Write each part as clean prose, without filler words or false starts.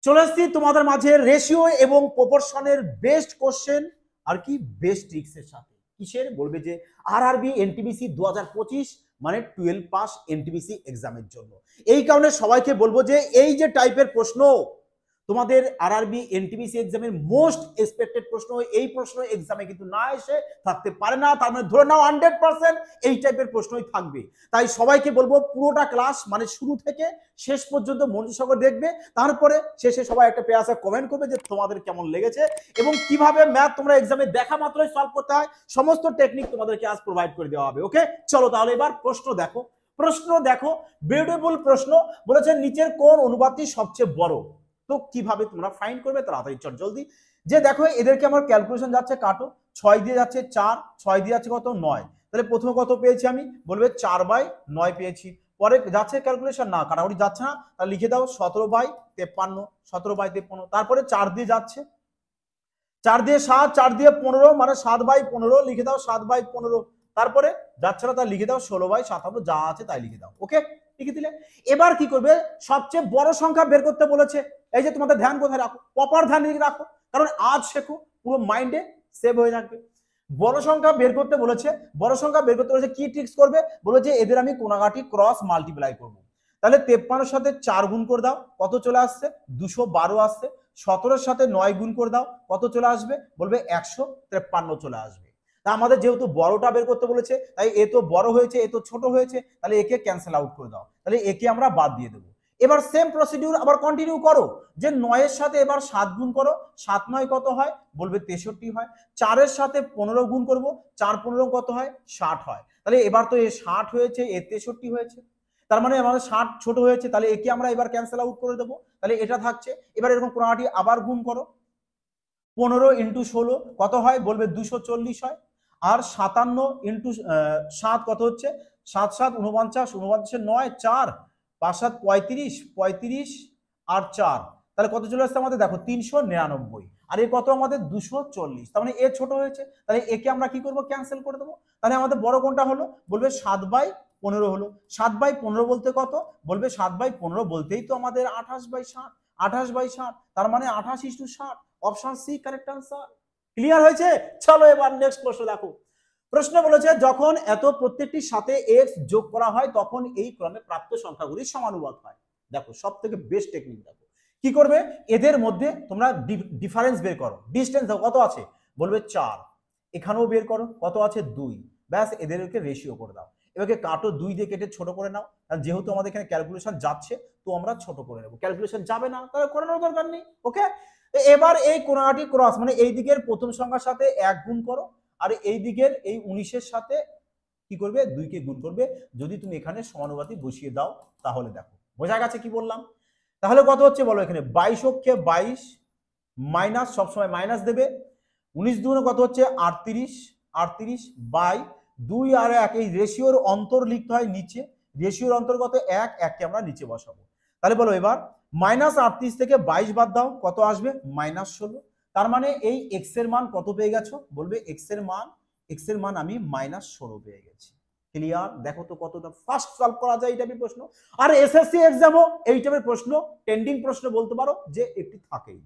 চলে আসছি তোমাদের মাঝে রেশিও এবং প্রপোর্শনের বেস্ট কোশ্চেন আর কি বেস্ট ট্রিক্সের সাথে। কিসের বলবে যে আরআরবি এনটিপিসি 2025 মানে 12 পাস এনটিপিসি এক্সামের জন্য। এই কারণে সবাইকে বলবো যে এই যে টাইপের প্রশ্ন তোমাদের আরআরবি এনটিপিসি এক্সামের মোস্ট এক্সপেক্টেড প্রশ্ন, এই প্রশ্ন এক্সামে কিন্তু না এসে থাকতে পারে না, তার মানে ধরে নাও 100% এই টাইপের প্রশ্নই থাকবে। তাই সবাইকে বলবো পুরোটা ক্লাস মানে শুরু থেকে শেষ পর্যন্ত মনোযোগ সহকারে দেখবে, তারপরে শেষে সবাই একটা পেয়াসা কমেন্ট করবে যে তোমাদের কেমন লেগেছে এবং কিভাবে ম্যাথ তোমরা এক্সামে দেখা মাত্রই সলভ করতে হয় সমস্ত টেকনিক তোমাদেরকে আজ প্রোভাইড করে দেওয়া হবে। ওকে, চলো তাহলে এবার প্রশ্ন দেখো। প্রশ্ন দেখো, বিউটিফুল প্রশ্ন। বলেছে নিচের কোন অনুপাতটি সবচেয়ে বড়? তো কিভাবে তোমরা ফাইন্ড করবে তাড়াতাড়ি চট জলদি। যে দেখো এদেরকে আমার ক্যালকুলেশন যাচ্ছে, কাটো। 6 দিয়ে যাচ্ছে 4, 6 দিয়ে যাচ্ছে কত 9, তাহলে প্রথমে কত পেয়েছি আমি? বলবে 4/9 পেয়েছি। পরে যাচ্ছে ক্যালকুলেশন, না কাটাকুটি যাচ্ছে না, তাহলে লিখে দাও 17/53, 17/53। তারপরে 4 দিয়ে যাচ্ছে, 4 দিয়ে 7, 4 দিয়ে 15 মানে 7/15, লিখে দাও 7/15। তারপরে যাচ্ছে না, তাই লিখে দাও 16/57, যা আছে তাই লিখে দাও। ওকে, লিখে দিলে এবার কি করবে? সবচেয়ে বড় সংখ্যা বের করতে বলেছে। এই যে তোমাদের ধ্যান কোথায় রাখো, প্রপার ধ্যান রাখো, কারণ আজ শেখো পুরো মাইন্ডে সেভ হয়ে থাকবে। বড় সংখ্যা বের করতে বলেছে। বড় সংখ্যা বের করতে বলেছে, কি ট্রিক্স করবে? বলেছে এদের আমি কোনাগাটি ক্রস মাল্টিপ্লাই করব। তাহলে 53 সাথে 4 গুণ করে দাও, কত চলে আসছে? 212 আসছে। 17 সাথে 9 গুণ করে দাও, কত চলে আসবে? বলবে 153 চলে আসবে। তা আমাদের যেহেতু বড়টা বের করতে বলেছে, তাই এ তো বড় হয়েছে, এ তো ছোট হয়েছে, তাহলে একে ক্যান্সেল আউট করে দাও, তাহলে একে আমরা বাদ দিয়ে দেবো। এবার সেম প্রসিডিউর আবার কন্টিনিউ করো, যে 9 এর সাথে এবার 7 গুণ করো, 7 9 কত হয়? বলবে 63 হয়। 4 এর সাথে 15 গুণ করব, 4 15 কত হয়? 60 হয়। তাহলে এবার তো এ 60 হয়েছে, এ 63 হয়েছে, তার মানে আমাদের 60 ছোট হয়েছে, তাহলে একে আমরা এবার ক্যান্সেল আউট করে দেবো, তাহলে এটা থাকছে। এবার এরকম কোনাটি আবার গুণ করো, 15 × 16 কত হয়? বলবে 240 হয়। আর 57 × 7 কত হচ্ছে? 7 7 49, 49 9, 4 5 7 35, 35 আর 4, তাহলে কত চলে আসছে আমাদের? দেখো 399। আর এ কত আমাদের? 240। তার মানে এ ছোট হয়েছে, তাহলে একে আমরা কি করব? ক্যান্সেল করে দেবো। তাহলে আমাদের বড় কোনটা হলো? বলবে 7/15 হলো। 7/15 বলতে কত? বলবে 7/15 বলতেই তো আমাদের 28/60, 28/60, তার মানে 28:60। Option C correct answer. Clear হয়েছে? চলো এবার নেক্সট প্রশ্ন দেখো। প্রশ্ন বলেছে যখন এত প্রত্যেকটির সাথে এক্স যোগ করা হয় তখন এই ক্রমে প্রাপ্ত সংখ্যাগুলির সমানুপাত হয়। দেখো সব থেকে বেস্ট টেকনিক দেখো কি করবে, এদের মধ্যে তোমরা ডিফারেন্স বের করো। ডিস্টেন্স কত আছে? বলবে 4। এখানেও বের করো, কত আছে? 2। ব্যাস এদেরকে রেশিও করে দাও। এবারে কাটো, 2 দিয়ে কেটে ছোট করে নাও, কারণ যেহেতু আমাদের এখানে ক্যালকুলেশন যাচ্ছে তো আমরা ছোট করে নেব। ক্যালকুলেশন যাবে না তাহলে করানোর দরকার নেই। ওকে, এবার এই কোনাটি ক্রস মানে এই দিকের প্রথম সংখ্যার সাথে 1 গুণ করো, আর এই দিকের এই 19-এর সাথে কি করবে? 2 কে গুণ করবে। যদি তুমি এখানে সমানুপাতি বসিয়ে দাও তাহলে দেখো বোঝা গেছে কি বললাম। তাহলে কত হচ্ছে বলো? এখানে 22 অক্ষে 22 মাইনাস, সবসময় মাইনাস দেবে। 19 দুগুণে কত হচ্ছে? 38, 38 বাই 2 আর 1, এই রেশিওর অন্তর লিখতে হয় নিচে। রেশিওর অন্তর্গত 1, 1কে আমরা নিচে বসাবো। তাহলে বলো এবার -38 থেকে 22 বাদ দাও, কত আসবে? -16। তার মানে এই এক্স এর মান কত পেয়ে গেছো? বলবে এক্স এর মান আমি -16 পেয়ে গেছি। ক্লিয়ার? দেখো তো কতটা ফাস্ট সলভ করা যায় এই টাইপের প্রশ্ন। আর এসএসসি এক্সামও এই টাইপের প্রশ্ন, টেন্ডিং প্রশ্ন বলতে পারো যে একটি থাকেই।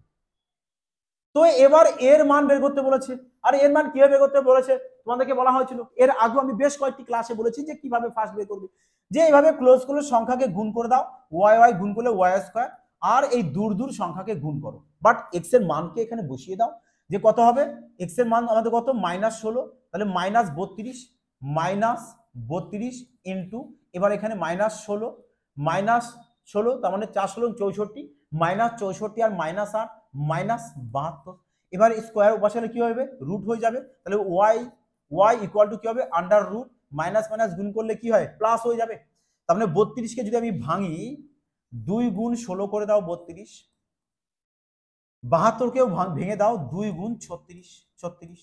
তো এবার এর মান বের করতে বলেছে। আর এর মান কিভাবে বের করতে বলেছে তোমাদেরকে বলা হয়েছিল এর আগে, আমি বেশ কয়েকটি ক্লাসে বলেছি যে কিভাবে ফার্স্ট বের করবে। যে এইভাবে ক্লোজ করলে সংখ্যাকে গুণ করে দাও, ওয়াই ওয়াই গুণ করলে ওয়াই স্কয়ার, আর এই দূর দূর সংখ্যাকে গুণ করো, বাট এক্স এর মানকে এখানে বসিয়ে দাও। যে কত হবে? এক্স এর মান আমাদের কত? -16, তাহলে -32, -32 ইন্টু, এবার এখানে -16 তার মানে 4 16 64, -64 আর -8 -72। এবার স্কোয়ার উপাশে কি হবে? রুট হয়ে যাবে, তাহলে ওয়াই ইকুয়াল টু কি হবে? আন্ডার রুট, মাইনাস মাইনাস গুণ করলে কি হয়? প্লাস হয়ে যাবে। তার মানে 32কে যদি আমি ভাঙি, 2 গুণ 16 করে দাও 32, 72কেও ভেঙে দাও 2 গুণ 36।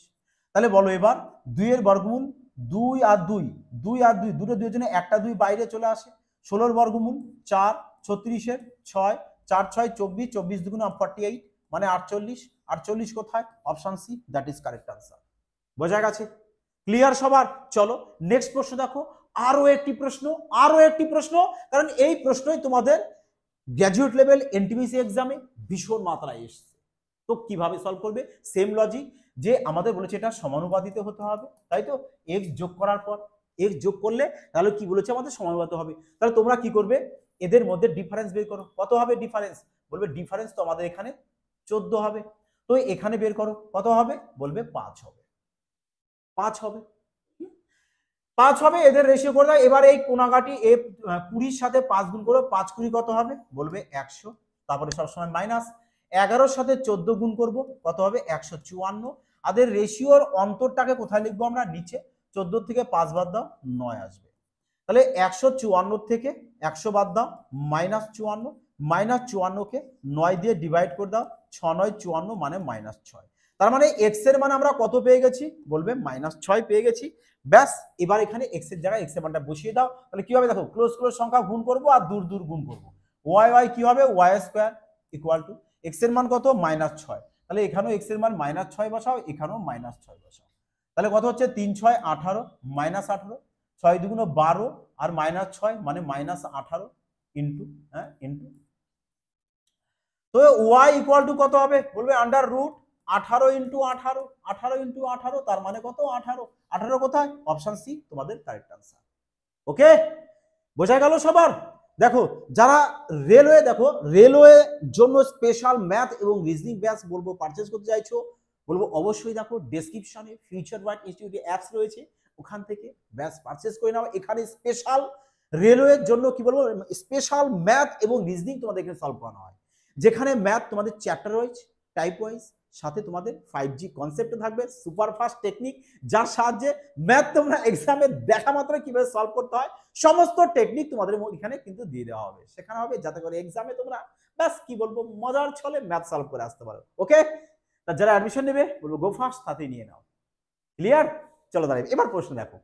তাহলে বলো এবার 2 এর বর্গমূল, 2 আর 2, 2 আর 2, দুটো 2 এর জন্য একটা 2 বাইরে চলে আসে। 16 এর বর্গমূল 4, 36 এর 6, 4 6 24, 24 দুগুণ 48 মানে 48, 48 কোথায়? Option C, that is correct answer. বোঝা গেছে? ক্লিয়ার সবার? চলো নেক্সট প্রশ্ন দেখো। আরো একটি প্রশ্ন, কারণ এই প্রশ্নই তোমাদের গ্র্যাজুয়েট লেভেল এনটিপিসি এক্সামে ভীষণ মাত্রায় এসছে। তো কিভাবে সলভ করবে? সেম লজিক, যে আমাদের বলেছে এটা সমানুপাতিতে হতে হবে, তাই তো। এক্স যোগ করার পর এক্স যোগ করলে তাহলে কি বলেছে আমাদের সমানুপাতিত হবে। তাহলে তোমরা কি করবে, এদের মধ্যে ডিফারেন্স বের করো। কত হবে ডিফারেন্স? বলবে ডিফারেন্স তো আমাদের এখানে 14 হবে, তো এখানে বের করো কত হবে, বলবে 5 হবে। 5 হবে, 5 হবে, এদের রেশিও করে দাও। এবার এই কোনাকাটি এ 20 সাথে 5 গুণ করো, 5 20 কত হবে, বলবে 100। তারপরে সবসময় মাইনাস 11 সাথে 14 গুণ করব, কত হবে 154। আদের রেশিওর অন্তরটাকে কোথায় লিখবো আমরা, নিচে। 14 থেকে 5 বাদ দাও, 9 আসবে। তাহলে 154 থেকে 100 বাদ দাও, -54, -54কে 9 দিয়ে ডিভাইড করে দাও, 6 9 54 মানে -6। তার মানে এক্স এর মান আমরা কত পেয়ে গেছি, বলবে -6 পেয়ে গেছি। ব্যাস, এবার এখানে এক্স এর জায়গায় এক্স এর মানটা বসিয়ে দাও। তাহলে কি হবে দেখো, ক্লোজ ক্লোজ সংখ্যা গুণ করব আর দূর দূর গুণ করব। ওয়াই ওয়াই কি হবে, Y square equal to X এর মান কত, -6। তাহলে এখানেও এক্স এর মান -6 বসাও, এখানেও -6 বসাও। তাহলে কত হচ্ছে, 3 6 18 -18, 6 2 12 আর -6 মানে -18 ইন্টু, হ্যাঁ ইন্টু। তো ওয়াই ইকুয়াল টু কত হবে, বলবে আন্ডার রুট 18 ইন্টু 18, 18 ইন্টু 18 তার মানে কত 18। 18 কোথায়, অপশন সি তোমাদের কারেক্ট আনসার। ওকে, বোঝা গেল সবার? দেখো যারা রেলওয়ে, দেখো রেলওয়ে জন্য স্পেশাল ম্যাথ এবং রিজনিং ব্যাচ বলবো পারচেজ করতে চাইছো, বলবো অবশ্যই দেখো ডেসক্রিপশনে ফিউচার ওয়ার্ড ইনস্টিটিউট অ্যাপস রয়েছে, ওখান থেকে ব্যাচ পারচেজ করে নাও। এখানে স্পেশাল রেলওয়ের জন্য কি বলবো, স্পেশাল ম্যাথ এবং রিজনিং তোমাদের এখানে সলভ করানো হয়, যেখানে ম্যাথ তোমাদের চ্যাপ্টার ওয়াইজ, টাইপ ওয়াইজ, সাথে তোমাদের 5G কনসেপ্ট থাকবে, সুপার ফাস্ট টেকনিক, যার সাহায্যে ম্যাথ তোমরা এক্সামে দেখা মাত্র কিভাবে সলভ করতে হয় সমস্ত টেকনিক তোমাদের এখানে কিন্তু দিয়ে দেওয়া হবে, শেখানো হবে, যাতে করে এক্সামে তোমরা ব্যাস কি বলবো মজার ছলে ম্যাথ সলভ করে আসতে পারো। ওকে, তা যারা অ্যাডমিশন নেবে বলবো গো ফাস্ট, তাতেই নিয়ে নাও। ক্লিয়ার? চলো দাঁড়াই, এবার প্রশ্ন দেখো।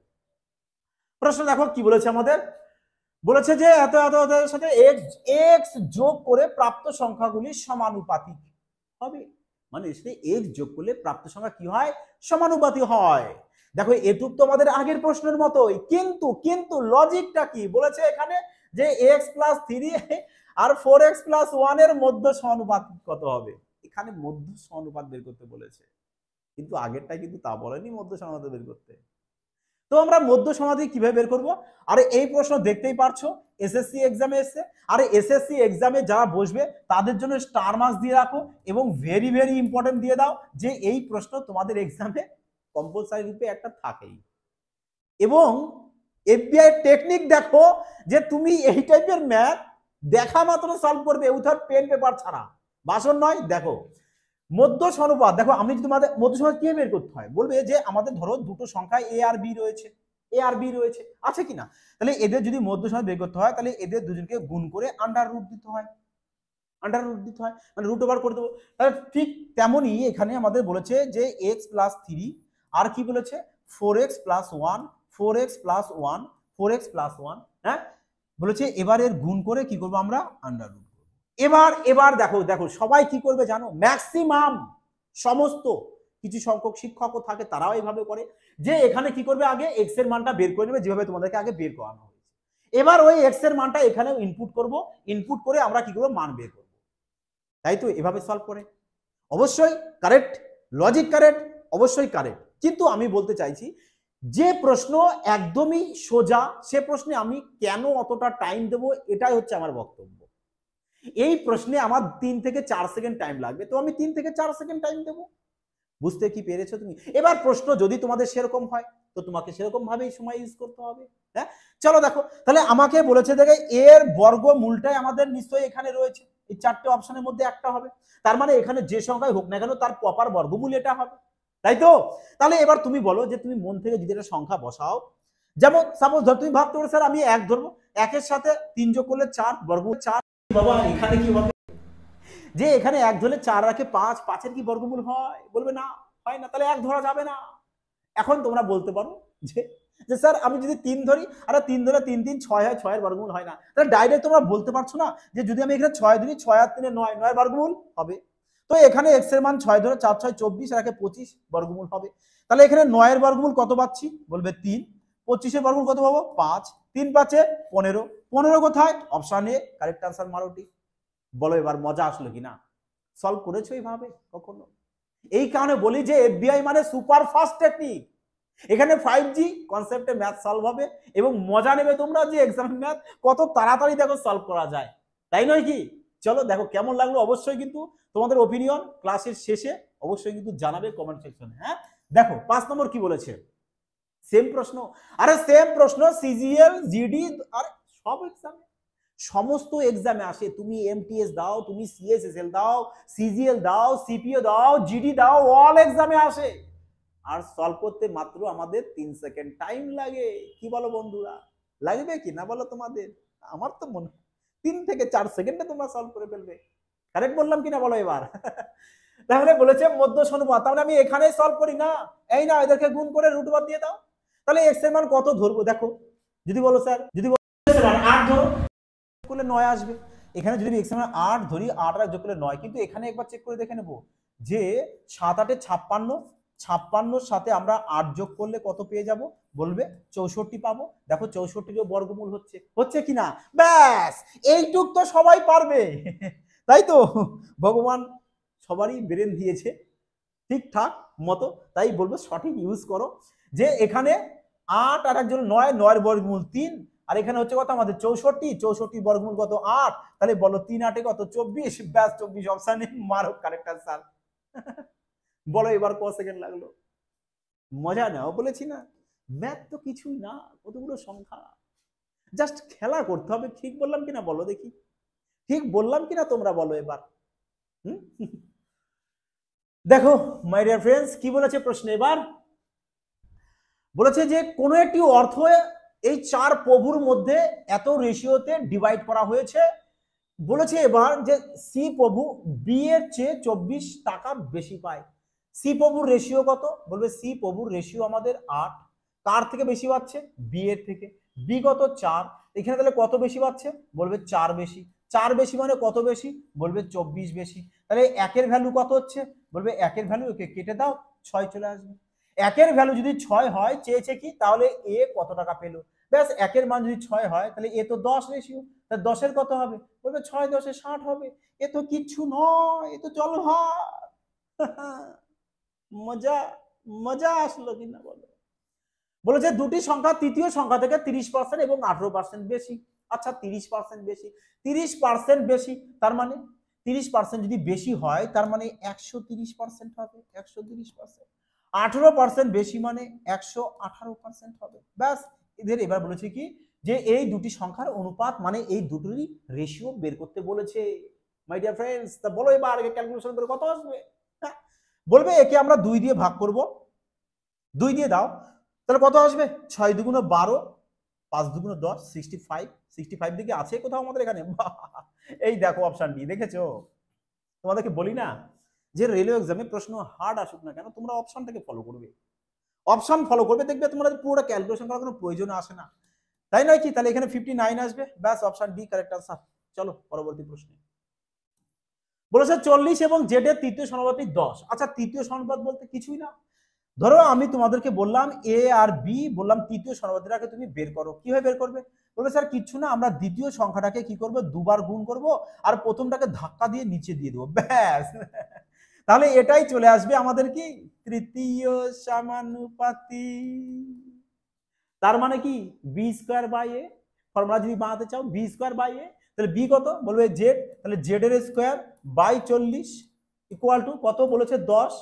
প্রশ্ন দেখো কি বলেছে আমাদের, বলেছে যে এত এত এর সাথে এক্স যোগ করে প্রাপ্ত সংখ্যাগুলি সমানুপাতিক হবে। মানে এক্স যোগ করলে প্রাপ্ত সংখ্যা কি হয়, সমানুপাতিক হয়। দেখো এটুক তো আমাদের আগের প্রশ্নের মতোই, কিন্তু কিন্তু লজিকটা কি বলেছে এখানে, যে এক্স প্লাস 3 আর 4x প্লাস 1 এর মধ্য সমানুপাত কত হবে। এখানে মধ্য সমানুপাত বের করতে বলেছে, কিন্তু আগেরটা কিন্তু তা বলেনি মধ্য সমানুপাত বের করতে। তো আমরা মধ্য সমানুপাত কিভাবে বের করব? আরে এই প্রশ্ন দেখতেই পারছো এসএসসি এক্সামে এসে, আরে এসএসসি এক্সামে যারা বসবে তাদের জন্য স্টার মার্কস দিয়ে রাখো এবং ভেরি ভেরি ইম্পর্টেন্ট দিয়ে দাও, যে এই প্রশ্ন তোমাদের এক্সামে কম্পালসারি রূপে একটা থাকেই। এবং এফবিআই টেকনিক দেখো, যে তুমি এই টাইপের ম্যাথ দেখা মাত্র সলভ করবে উইথাউট পেন পেপার ছাড়া, বাসন নয়। দেখো মধ্য সমানুপাত, দেখো আমি যদি তোমাদের মধ্য সমানুপাত কিভাবে বের করতে হয়, বলবে যে আমাদের ধরো দুটো সংখ্যা এ আর বি রয়েছে, এ আর বি রয়েছে, আছে কিনা, তাহলে এদের যদি মধ্য সমানুপাত বের করতে হয় তাহলে এদের দুজনকে গুণ করে আন্ডার রুট দিতে হয়, আন্ডার রুট দিতে হয়, মানে রুট ওভার করে দেবো। তাহলে ঠিক তেমনই এখানে আমাদের বলেছে যে এক্স প্লাস 3 আর কি বলেছে 4x plus 1, 4x plus 1, 4x plus 1, হ্যাঁ বলেছে এবার এর গুণ করে কি করবো আমরা, আন্ডার রুট। এবার এবার দেখো দেখো সবাই কি করবে জানো, ম্যাক্সিমাম সমস্ত কিছু সংখ্যক শিক্ষকও থাকে তারাও এইভাবে করে, যে এখানে কি করবে আগে এক্স এর মানটা বের করে নেবে, যেভাবে তোমাদেরকে আগে বের করানো হয়েছে। এবার ওই এক্স এর মানটা এখানে ইনপুট করব, ইনপুট করে আমরা কি করব, মান বের করব, তাই তো এভাবে সলভ করে। অবশ্যই কারেক্ট, লজিক কারেক্ট, অবশ্যই কারেক্ট। কিন্তু আমি বলতে চাইছি যে প্রশ্ন একদমই সোজা, সে প্রশ্নে আমি কেন অতটা টাইম দেবো, এটাই হচ্ছে আমার বক্তব্য। এই প্রশ্নে আমার 3 থেকে 4 সেকেন্ড টাইম লাগবে, তো আমি 3 থেকে 4 সেকেন্ড টাইম দেবো। বুঝতে কি পেরেছো তুমি? এবার প্রশ্ন যদি তোমাদের সেরকম হয় তো তোমাকে সেরকম ভাবেই সময় ইউজ করতে হবে। হ্যাঁ চলো দেখো, তাহলে আমাকে বলেছে দেখে এর বর্গমূলটাই আমাদের নিশ্চয়ই এখানে রয়েছে, এই 4টে অপশনের মধ্যে একটা হবে, তার মানে এখানে যে সংখ্যাই হোক না কেন তার প্রপার বর্গমূল এটা হবে, তাই তো? তাহলে এবার তুমি বলো যে তুমি মন থেকে যদি একটা সংখ্যা বসাও, যেমন সাপোজ ধর তুমি ভাবতে পারো স্যার আমি 1 ধরবো, 1 এর সাথে 3 যোগ করলে 4, বর্গমূল 4, বাবা এখানে কি হবে, যে এখানে 1 ধরলে 4 রাখে 5, 5 এর কি বর্গমূল হয়, বলবে না হয় না, তাহলে 1 ধরা যাবে না। এখন তোমরা বলতে পারো যে যে স্যার আমি যদি 3 ধরি, আরে 3 ধরে 3 3 6 হয়, 6 এর বর্গমূল হয় না, তাহলে ডাইরেক্ট তোমরা বলতে পারছো না যে যদি আমি এখানে 6 ধরি, 6 আর 3 9, 9 এর বর্গমূল হবে। তো এখানে x এর মান 6 ধরে 4 6 24 রাখে 25 বর্গমূল হবে। তাহলে এখানে 9 এর বর্গমূল কত পাচ্ছি, বলবে 3, 25 এর বর্গমূল কত পাবো 5, 3 5 15, 15 কোথায়, অপশন এ কারেক্ট आंसर মারোটি। বলো এবার মজা আসলো কিনা? সলভ করেছো এইভাবে কখনো? এই কারণে বলি যে এফবিআই মানে সুপার ফাস্ট টেকনিক। এখানে 5G কনসেপ্টে ম্যাথ সলভ হবে এবং মজা নেবে তোমরা যে এক্সাম ম্যাথ কত তাড়াতাড়ি দেখো সলভ করা যায়, তাই নয় কি? চলো দেখো কেমন লাগলো, অবশ্যই কিন্তু তোমাদের ওপিনিয়ন ক্লাসের শেষে অবশ্যই কিন্তু জানাবে কমেন্ট সেকশনে। হ্যাঁ, দেখো 5 নম্বর কি বলেছে, সেম প্রশ্ন। আরে সেম প্রশ্ন সিজিএল জিডি আর সব এক্সামে, সমস্ত এক্সামে আসে। তুমি এমটিএস দাও, তুমি সিএসএসএল দাও, সিজিএল দাও, সিপিও দাও, জিডি দাও, অল এক্সামে আসে। আর সলভ করতে মাত্র আমাদের 3 সেকেন্ড টাইম লাগে। কি বলো বন্ধুরা, লাগবে কি না বলো তোমাদের? আমার তো মনে হয় 3 থেকে 4 সেকেন্ডে তোমরা সলভ করে ফেলবে। কারেক্ট বললাম কিনা বলো এবার? তাহলে বলেছে মধ্য অনুপাত, তাহলে আমি এখানেই সলভ করি না, এই না এদেরকে গুণ করে রুট বাদ দিয়ে দাও। তাহলে এক্স এর মান কত ধরবো? দেখো যদি বলো স্যার, যদি বলো 8 ধরো, করলে 9 আসবে। এখানে যদি এক্স এর মান 8 ধরি, 8 আর যোগ করলে 9, কিন্তু এখানে একবার চেক করে দেখে নেব যে 7 8 56, 56 সাথে আমরা 8 যোগ করলে কত পেয়ে যাব? বলবে 64 পাবো। দেখো 64 বর্গমূল হচ্ছে কিনা, ব্যাস এইটুক তো সবাই পারবে। তাই তো, ভগবান সবারই ব্রেন দিয়েছে ঠিকঠাক মতো, তাই বলবো সঠিক ইউজ করো। যে এখানে 8 আর একজন 9, 9 বর্গমূল 3, আর এখানে হচ্ছে কত আমাদের 64, 64 বর্গমূল কত 8, তাহলে বলো 3 8 কত 24, ব্যাস 24 অপশানে মারো কারেক্ট আনসার। বলো এবার ক সেকেন্ড লাগলো? মজা নাও, বলেছি না ম্যাথ তো কিছুই না, কতগুলো সংখ্যা, জাস্ট খেলা করতে হবে। ঠিক বললাম কিনা বলো দেখি, ঠিক বললাম কিনা তোমরা বলো এবার। দেখো মাই ডিয়ার ফ্রেন্ডস কি বলেছে প্রশ্ন এবার, বলেছে যে কোন একটি অর্থ এই 4 প্রভুর মধ্যে এত রেশিওতে ডিভাইড করা হয়েছে। বলেছে এবার যে সি প্রভু বি এর চেয়ে 24 টাকা বেশি পায়। সি প্রভুর রেশিও কত? বলবে সি প্রভুর রেশিও আমাদের 8। কার থেকে বেশি পাচ্ছে? বি এর থেকে। বি কত? 4। এখানে তাহলে কত বেশি পাচ্ছে? বলবে 4 বেশি। 4 বেশি মানে কত বেশি? বলবে 24 বেশি। তাহলে একের ভ্যালু কত হচ্ছে? বলবে একের ভ্যালু একে কেটে দাও, 6 চলে আসবে। একের ভ্যালু যদি 6 হয়, চেয়েছে কি তাহলে এ কত টাকা পেলো। ব্যাস একের মান যদি 6 হয় তাহলে এ তো 10 রেশিও, তা 10 কত হবে? বলবে 6 10 60 হবে। এ তো কিচ্ছু নয়, এ তো চলো ভাই। মজা, মজা আসলো কিনা বলো? বলেছে দুটি সংখ্যা তৃতীয় সংখ্যা থেকে 30% এবং 18% বেশি। আচ্ছা 30% বেশি, 30% বেশি তার মানে 30% যদি বেশি হয় তার মানে 130% হবে, 130%। 18% বেশি মানে 118% হবে। ব্যাস এদের এবার বলেছে কি যে এই দুটি সংখ্যার অনুপাত মানে এই দুটোরই রেশিও বের করতে বলেছে। মাই ডিয়ার ফ্রেন্ডস, তা বলো এবার ক্যালকুলেশন করে কত আসবে? বলবে একে আমরা 2 দিয়ে ভাগ করব, 2 দিয়ে দাও, তাহলে কত আসবে? 6 দুগুণ 12, 5 দুগুণ 10, 65। 65 দিকে আছে কোথাও আমাদের এখানে? এই দেখো অপশন ডি, দেখেছো? তোমাদেরকে বলি না যে রেলওয়ে এক্সামে প্রশ্ন হার্ড আসুক না কেন তোমরা অপশনটাকে ফলো করবে, অপশন ফলো করবে, দেখবে তোমরা পুরোটা ক্যালকুলেশন করার কোনো প্রয়োজন আসে না, তাই নয় কি? তাহলে এখানে 59 আসবে, ব্যাস অপশন ডি কারেক্ট আনসার। চলো পরবর্তী প্রশ্নে। বলেছে 40 এবং জেড এর তৃতীয় সমানুপাতিক 10। আচ্ছা তৃতীয় সমানুপাত বলতে কিছুই না, ধরো আমি তোমাদেরকে বললাম এ আর বি, বললাম তৃতীয় সমানুপাতিকটাকে তুমি বের করো। কিভাবে বের করবে? বলবে স্যার কিচ্ছু না, আমরা দ্বিতীয় সংখ্যাটাকে কি করব? দুবার গুণ করব আর প্রথমটাকে ধাক্কা দিয়ে নিচে দিয়ে দেবো, ব্যাস। তাহলে এটাই চলে আসবে আমাদের কি তৃতীয় সমানুপাতিক। তার মানে কি B square by A, formula যদি বানাতে চাও বি স্কোয়ার বাই এ, তাহলে বি কত? বলবে জেড, তাহলে জেড এর স্কোয়ার বাই 40 ইকুয়াল টু কত বলেছে? 10।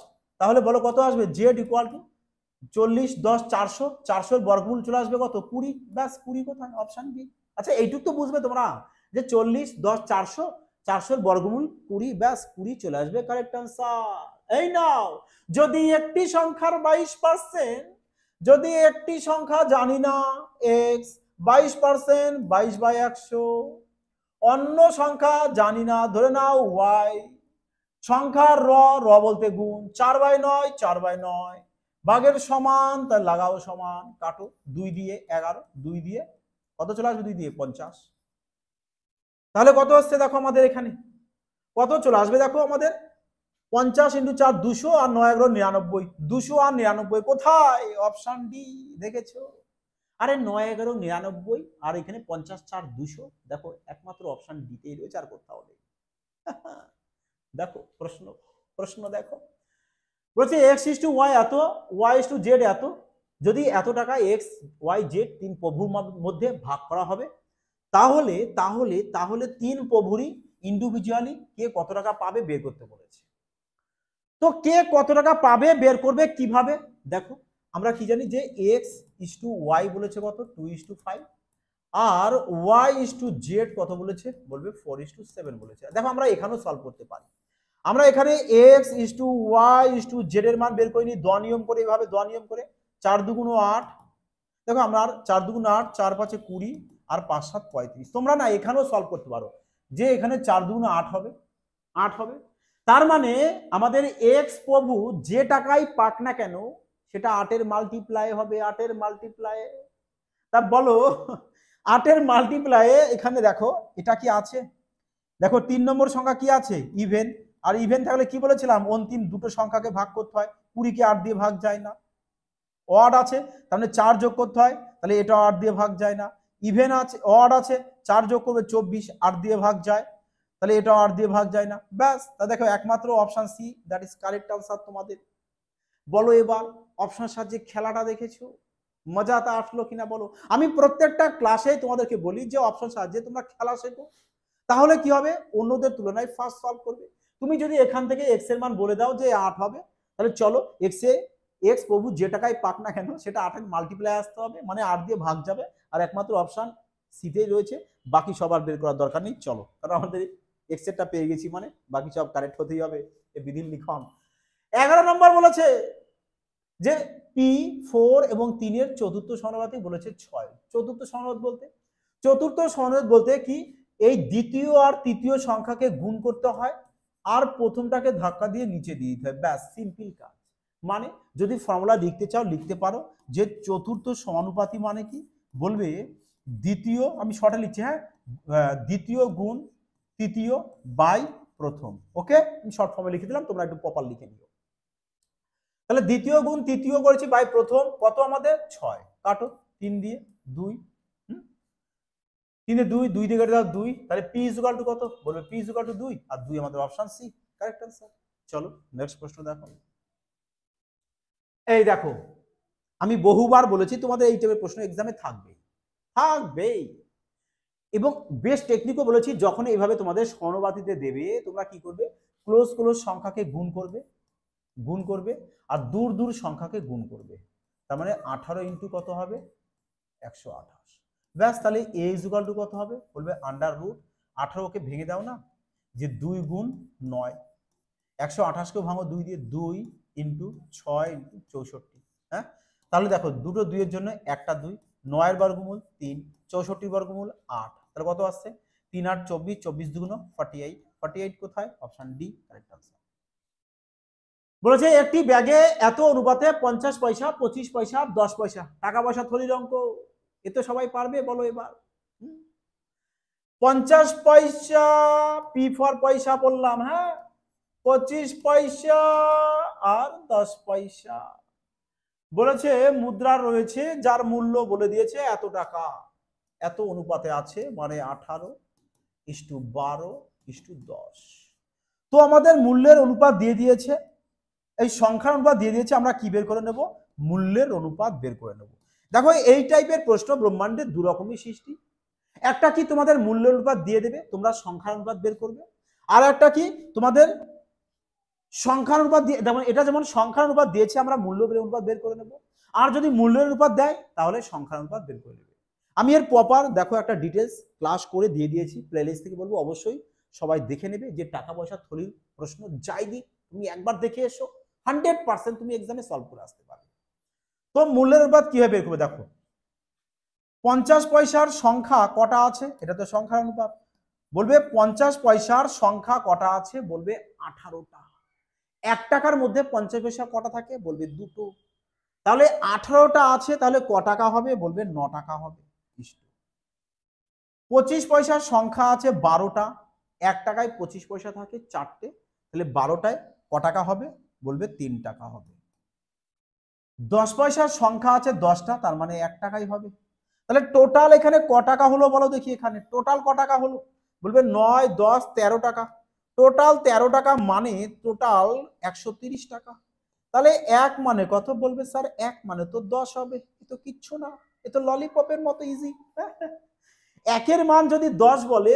তাহলে বলো কত আসবে? জেড ইকুয়াল টু 40 10 400, 400 এর বর্গমূল চলে আসবে কত? 20। ব্যাস 20 কোথায়? Option B. আচ্ছা এইটুক তো বুঝবে তোমরা যে 40 10 400, 400 এর বর্গমূল 20, ব্যাস 20 চলে আসবে কারেক্ট আনসার। এই নাও, যদি একটি সংখ্যার 22%, যদি একটি সংখ্যা জানি না এক্স, 22% 22/100, অন্য সংখ্যা জানি না ধরে নাও ওয়াই, সংখ্যার র বলতে গুণ, 4/9 4/9, ভাগের সমান তার লাগাও সমান, কাটো 2 দিয়ে 11, 2 দিয়ে কত চলে আসবে? 2 দিয়ে 50। তাহলে কত আসছে দেখো আমাদের এখানে, কত চলে আসবে দেখো আমাদের 50 × 4 200 আর 9 11 99, 200 আর 99 কোথায়? অপশন ডি, দেখেছো? আরে 9 11 99 আর এখানে 50 4 200, দেখো একমাত্র অপশন ডি তেই রয়েছে, আর কোথাও নেই। দেখো প্রশ্ন প্রশ্ন দেখো, বলছে এক্স ইস টু ওয়াই এত, ওয়াই ইস টু জেড এত, যদি এত টাকা এক্স ওয়াই জেড তিন প্রভুর মধ্যে ভাগ করা হবে, তাহলে তাহলে তাহলে তিন প্রভুরই ইন্ডিভিজুয়ালি কে কত টাকা পাবে বের করতে বলেছে। তো কে কত টাকা পাবে বের করবে কিভাবে? দেখো আমরা কি জানি যে এক্স ইস টু ওয়াই বলেছে কত 2:5, আর ওয়াই ইস টু জেড কত বলেছে বলবে 4:7 বলেছে। দেখো আমরা এখানেও সলভ করতে পারি, আমরা এখানে x is to Y is to Z এর মান বের করে নিই দ নিয়ম করে, এভাবে দ নিয়ম করে 4 দুগুণ 8, দেখো আমরা 4 দুগুণ 8, 4 5 20 আর 5 7 35। তোমরা না এখানেও সলভ করতে পারো যে এখানে 4 দুগুণ 8 হবে, 8 হবে। তার মানে আমাদের এক্স প্রভু যে টাকাই পাক না কেন সেটা 8 এর মাল্টিপ্লাই হবে, 8 এর মাল্টিপ্লাই। তা বলো 8 এর মাল্টিপ্লাই এখানে দেখো এটা কি আছে, দেখো 3 নম্বর সংখ্যা কি আছে ইভেন, আর ইভেন থাকলে কি বলেছিলাম অন্তিম দুটো সংখ্যাকে ভাগ করতে হয়, 20 কে 8 দিয়ে ভাগ যায় না। অড আছে তার মানে 4 যোগ করতে হয়, তাহলে এটা 8 দিয়ে ভাগ যায় না। ইভেন আছে অড আছে 4 যোগ করবে 24, 8 দিয়ে ভাগ যায়, তাহলে এটা 8 দিয়ে ভাগ যায় না। ব্যাস, তা দেখো একমাত্র option C that is correct answer তোমাদের। বলো এবার অপশন সাহায্যে খেলাটা দেখেছো, মজাটা আসলো কিনা বলো। আমি প্রত্যেকটা ক্লাসে তোমাদেরকে বলি যে অপশন সাহায্যে তোমরা খেলা শেখো, তাহলে কি হবে অন্যদের তুলনায় ফাস্ট সলভ করবে। তুমি যদি এখান থেকে এক্স এর মান বলে দাও যে 8 হবে, তাহলে চলো এক্স প্রভু যে টাকায় পাক না কেন সেটা 8 এর মাল্টিপ্লাই আসতে হবে, মানে 8 দিয়ে ভাগ যাবে, আর একমাত্র অপশন সিতেই রয়েছে, বাকি সবার বের করার দরকার নেই। চলো, কারণ আমাদের এক্স এরটা পেয়ে গেছি মানে বাকি সব কারেক্ট হতেই হবে, এ বিধির লিখন। 11 নম্বর বলেছে যে P4 এবং 3 এর চতুর্থ সমানুপাতিক বলেছে 6। চতুর্থ সমানুপাতিক বলতে কি এই দ্বিতীয় আর তৃতীয় সংখ্যাকে গুণ করতে হয় আর প্রথমটাকে ধাক্কা দিয়ে নিচে দিয়ে দিতে হয়, ব্যাস সিম্পল কাজ। মানে যদি ফর্মুলা লিখতে চাও লিখতে পারো যে চতুর্থ সমানুপাতি মানে কি বলবে দ্বিতীয়, আমি শর্টে লিখছি, হ্যাঁ, দ্বিতীয় গুণ তৃতীয় বাই প্রথম। ওকে, আমি শর্ট ফর্মে লিখে দিলাম, তোমরা একটু প্রপার লিখে নিও। তাহলে দ্বিতীয় গুণ তৃতীয় করেছি বাই প্রথম, কত আমাদের 6, কাটো 3 দিয়ে 2, 3 দিয়ে 2, 2 দিয়ে কেটে দাও 2, তাহলে p ইকুয়াল টু কত বলবে p ইকুয়াল টু 2, আর 2 আমাদের অপশন সি কারেক্ট आंसर। চলো নেক্সট প্রশ্ন দেখো। এই দেখো আমি বহুবার বলেছি তোমাদের এই টাইপের প্রশ্ন এক্সামে থাকবেই, এবং বেস্ট টেকনিকও বলেছি, যখন এইভাবে তোমাদের সমানুপাতিতে দেবে তোমরা কি করবে ক্লোজ সংখ্যাকে গুণ করবে আর দূর দূর সংখ্যাকে গুণ করবে, তার মানে 18 ইন্টু কত হবে 128। ব্যাস, তাহলে a ইকুয়াল টু কত হবে বলবে আন্ডার রুট 18 কে ভেঙে দাও না, যে 2 গুণ 9, 128 কেও ভাঙো 2 দিয়ে, 2 ইন্টু 6 ইন্টু 64। হ্যাঁ, তাহলে দেখো দুটো 2 এর জন্য একটা 2, 9 এর বর্গমূল 3, 64 বর্গমূল 8, তাহলে কত আসছে 3 8 24, 24 দুগুণ 48, 48 কোথায় অপশন ডি কারেক্ট आंसर। বলেছে একটি ব্যাগে এত অনুপাতে 50 পয়সা 25 পয়সা 10 পয়সা, টাকা পয়সা থলির অঙ্ক, এ তো সবাই পারবে, বলো এবার 50 পয়সা P4 পয়সা বললাম, হ্যাঁ, 25 পয়সা আর 10 পয়সা। বলেছে মুদ্রা রয়েছে যার মূল্য বলে দিয়েছে এত টাকা, এত অনুপাতে আছে, মানে 18:12:10। তো আমাদের মূল্যের অনুপাত দিয়ে দিয়েছে, এই সংখ্যার অনুপাত দিয়ে দিয়েছে, আমরা কি বের করে নেব মূল্যের অনুপাত বের করে নেব। দেখো এই টাইপের প্রশ্ন ব্রহ্মাণ্ডের দু রকমই সৃষ্টি, একটা কি তোমাদের মূল্য অনুপাত দিয়ে দেবে তোমরা সংখ্যার অনুপাত বের করবে, আর একটা কি তোমাদের সংখ্যার অনুপাত দিয়ে, যেমন এটা যেমন সংখ্যার অনুপাত দিয়েছে আমরা মূল্য অনুপাত বের করে নেব, আর যদি মূল্যের অনুপাত দেয় তাহলে সংখ্যার অনুপাত বের করে নেবে। আমি এর প্রপার দেখো একটা ডিটেলস ক্লাস করে দিয়ে দিয়েছি, প্লেলিস্ট থেকে বলবো অবশ্যই সবাই দেখে নেবে, যে টাকা পয়সা থলির প্রশ্ন যাই দিক তুমি একবার দেখে এসো, 100% তুমি এক্সামে সলভ করে আসতে পারবে। তো মূল্যের অনুপাত কিভাবে বের করবে দেখো, 50 পয়সার সংখ্যা কটা আছে, এটা তো সংখ্যার অনুপাত, বলবে 50 পয়সার সংখ্যা কটা আছে বলবে 18টা। 1 টাকার মধ্যে 50 পয়সা কটা থাকে বলবে 2টো, তাহলে 18টা আছে, তাহলে ক টাকা হবে বলবে 9 টাকা হবে। 25 পয়সার সংখ্যা আছে 12টা, 1 টাকায় 25 পয়সা থাকে 4টে, তাহলে 12টায় ক টাকা হবে বলবে 3 টাকা হবে। 10 পয়সার সংখ্যা আছে 10টা, তার মানে 1 টাকাই হবে। তাহলে টোটাল এখানে ক টাকা হলো বলো দেখি, এখানে টোটাল ক টাকা হলো বলবে 9 10 13 টাকা, টোটাল 13 টাকা মানে টোটাল 130 টাকা। তাহলে এক মানে কত বলবে স্যার? এক মানে তো 10 হবে। এ তো কিচ্ছু না, এ তো ললিপপের মতো ইজি। একের মান যদি 10 বলে,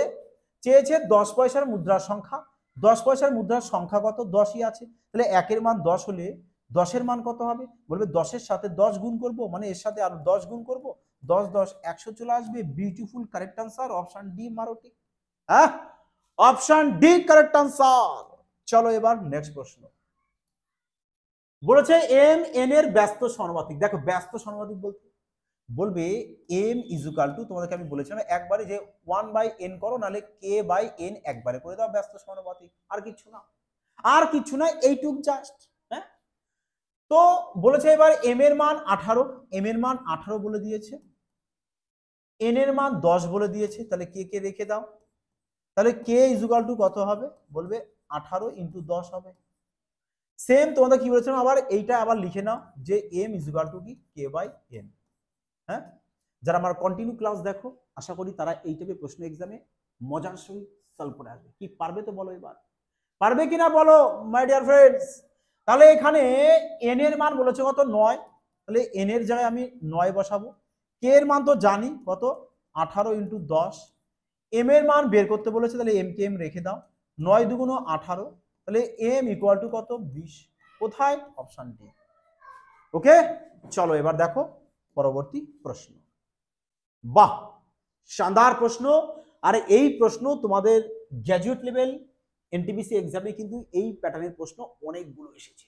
চেয়েছে 10 পয়সার মুদ্রার সংখ্যা, 10 পয়সার মুদ্রার সংখ্যা কত? 10ই আছে। তাহলে একের মান 10 হলে 10 এর মান কত হবে? বলবে 10 এর সাথে 10 গুণ করব, মানে এর সাথে আরো 10 গুণ করব, 10 10 100 চলে আসবে। Beautiful, correct answer option D মারোটি। হ্যাঁ, অপশন ডি কারেক্ট আনসার। চলো এবার নেক্সট প্রশ্ন। বলেছে এম এন এর ব্যস্ত সমানুপাতিক। দেখো ব্যস্ত সমানুপাতিক বলতে বলবে এম ইজুকাল টু, তোমাদেরকে আমি বলেছিলাম একবারে যে 1/n করো, নাহলে k/n একবারে করে দাও, ব্যস্ত সমানুপাতিক। আর কিছু না, আর কিছু না, এইটুক জাস্ট। হ্যাঁ, তো বলেছে এবার এম এর মান 18, এম এর মান 18 বলে দিয়েছে, এন এর মান 10 বলে দিয়েছে, তাহলে কে কে রেখে দাও। তাহলে কে ইজুকাল টু কত হবে? বলবে 18 ইন্টু 10 হবে। সেম তোমাদের কি বলেছিলাম, আবার এইটা আবার লিখে নাও যে এম ইজুকাল টু কি k/n। হ্যাঁ, যারা আমার কন্টিনিউ ক্লাস দেখো, আশা করি তারা এই টাইপের প্রশ্ন এক্সামে মজার সহিত সলভ করে আসবে। কি পারবে তো বলো এবার, পারবে কিনা বলো মাই ডিয়ার ফ্রেন্ডস। তাহলে এখানে এন এর মান বলেছে কত? 9। তাহলে এন এর জায়গায় আমি 9 বসাবো। কে এর মান তো জানি কত? 18 ইন্টু 10। এম এর মান বের করতে বলেছে, তাহলে এম কে এম রেখে দাও। 9 দুগুণ 18, তাহলে এম ইকুয়াল টু কত? 20। কোথায়? Option D. ওকে, চলো এবার দেখো পরবর্তী প্রশ্ন। বাহ, শানদার প্রশ্ন। আর এই প্রশ্ন তোমাদের গ্র্যাজুয়েট লেভেল এনটিপিসি এক্সামে কিন্তু এই প্যাটার্নের প্রশ্ন অনেকগুলো এসেছে।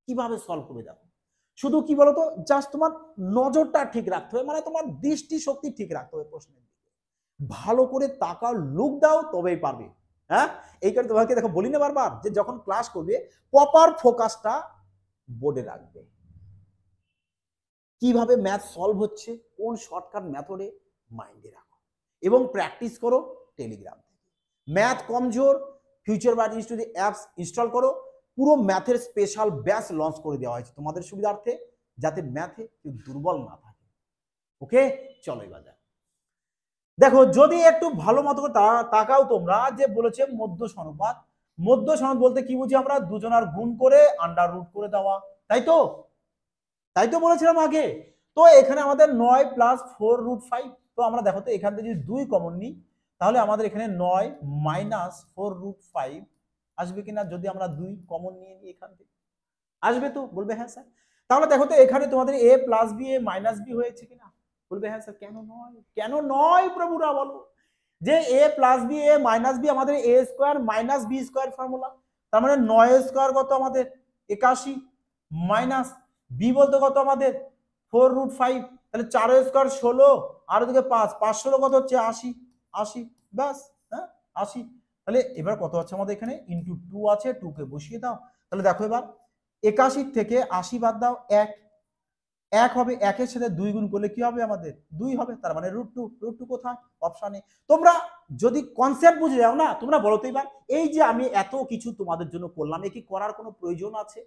কিভাবে সলভ করবে দেখো, শুধু কি বলতো, জাস্ট তোমার নজরটা ঠিক রাখতে হবে, মানে তোমার দৃষ্টি শক্তি ঠিক রাখতে হবে প্রশ্নের দিকে, ভালো করে তাকাও, লুক দাও, তবেই পারবে। হ্যাঁ, এই কারণে তোমাকে দেখো বলি না বারবার যে যখন ক্লাস করবে প্রপার ফোকাসটা বোর্ডে রাখবে, কিভাবে ম্যাথ সলভ হচ্ছে, কোন শর্টকাট মেথডে মাইন্ডে রাখো, এবং প্র্যাকটিস করো টেলিগ্রাম থেকে। ম্যাথ কমজোর, future biology institute apps install করো। পুরো ম্যাথের স্পেশাল ব্যাচ লঞ্চ করে দেওয়া হয়েছে তোমাদের সুবিধার্থে, যাতে ম্যাথে কেউ দুর্বল না থাকে। ওকে, চলো এবার দেখো, যদি একটু ভালো মতো করে তাকাও তোমরা, যে বলেছে মধ্য সমানুপাত। মধ্য সমানুপাত বলতে কি বুঝি আমরা? দুজনার গুণ করে আন্ডার রুট করে দেওয়া, তাই তো? তাই তো বলেছিলাম আগে। তো এখানে আমাদের 9 প্লাস 4√5। তো আমরা দেখো তো এখান থেকে যদি 2 কমন নিই, তাহলে আমাদের এখানে 9 মাইনাস 4√5 আসবে কিনা? যদি আমরা 2 কমন নিয়ে নিই এখান থেকে, আসবে তো? বলবে হ্যাঁ স্যার। তাহলে দেখো তো এখানে তোমাদের a plus B, a minus B হয়েছে কিনা? বলবে হ্যাঁ স্যার। কেন নয়? কেন নয় প্রভুরা বলো? যে a plus B, a minus B আমাদের a square minus B square formula. তার মানে 9 স্কোয়ার কত আমাদের? 81, মাইনাস বি বলতে কত আমাদের? 4√5। তাহলে 4 স্কোয়ার 16, আর ওদিকে 5, 5 16 কত হচ্ছে? 80, 80 ব্যাস। হ্যাঁ, 80। তাহলে এবার কত হচ্ছে আমাদের এখানে? ইন্টু 2 আছে, 2 কে বসিয়ে দাও। তাহলে দেখো এবার 81 থেকে 80 বাদ দাও, 1 1 হবে। 1 এর সাথে 2 গুণ করলে কি হবে আমাদের? 2 হবে। তার মানে √2। √2 কোথায়? অপশনে। তোমরা যদি কনসেপ্ট বুঝে যাও না, তোমরা বলো তো এবার, এই যে আমি এত কিছু তোমাদের জন্য করলাম, এ কি করার কোনো প্রয়োজন আছে?